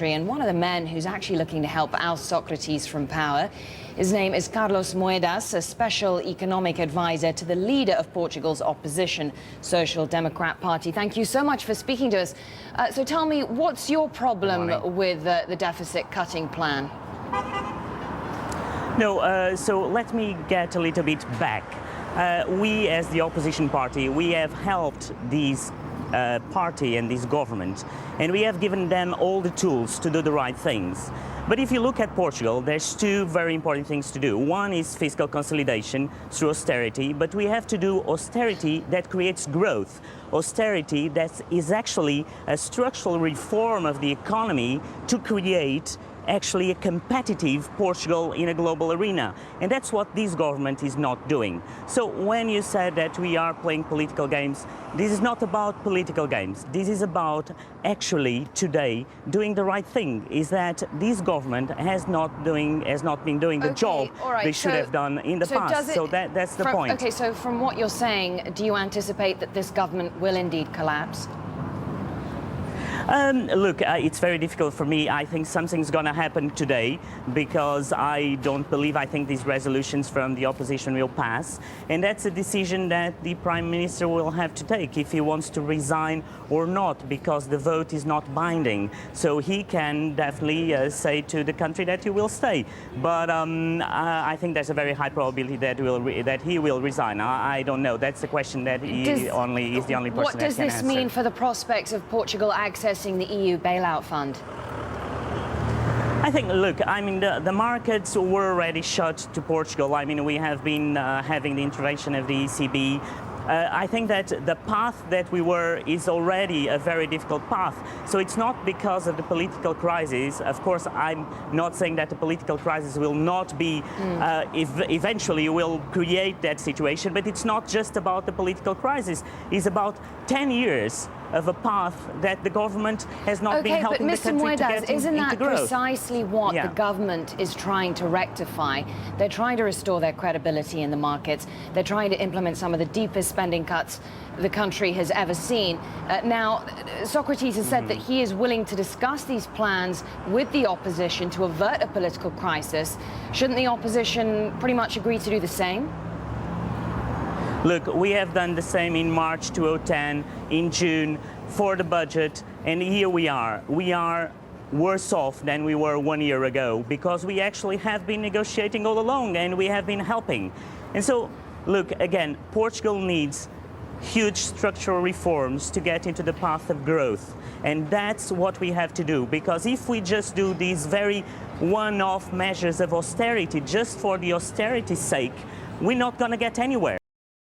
And one of the men who's actually looking to help oust Socrates from power, his name is Carlos Moedas, a special economic advisor to the leader of Portugal's opposition Social Democrat Party. Thank you so much for speaking to us. So tell me, what's your problem with the deficit cutting plan? No, so let me get a little bit back. We, as the opposition party, we have helped these party and this government, and we have given them all the tools to do the right things. But if you look at Portugal, there's two very important things to do. One is fiscal consolidation through austerity, but we have to do austerity that creates growth. Austerity that is actually a structural reform of the economy to create actually a competitive Portugal in a global arena. And that's what this government is not doing. So when you said that we are playing political games, this is not about political games. This is about actually today doing the right thing. Is that this government has not been doing the job they should have done in the past. So that's the point. Okay, so from what you're saying, do you anticipate that this government will indeed collapse? Look, it's very difficult for me. I think something's going to happen today because I think these resolutions from the opposition will pass. And that's a decision that the Prime Minister will have to take if he wants to resign or not, because the vote is not binding. So he can definitely say to the country that he will stay. But I think there's a very high probability that he will resign. I don't know. That's the question that he is the only person that can answer. What does this mean for the prospects of Portugal accessing the EU bailout fund? I think, look, I mean, the markets were already shut to Portugal. I mean, we have been having the intervention of the ECB. I think that the path that we were is already a very difficult path. So it's not because of the political crisis. Of course, I'm not saying that the political crisis will not be, eventually will create that situation, but it's not just about the political crisis. It's about 10 years of a path that the government has not been helping the country to get into growth. Isn't that precisely what the government is trying to rectify? They're trying to restore their credibility in the markets. They're trying to implement some of the deepest spending cuts the country has ever seen. Now, Socrates has said that he is willing to discuss these plans with the opposition to avert a political crisis. Shouldn't the opposition pretty much agree to do the same? Look, we have done the same in March 2010, in June, for the budget, and here we are. We are worse off than we were 1 year ago because we actually have been negotiating all along and we have been helping. And so, look, again, Portugal needs huge structural reforms to get into the path of growth. And that's what we have to do, because if we just do these very one-off measures of austerity just for the austerity's sake, we're not going to get anywhere.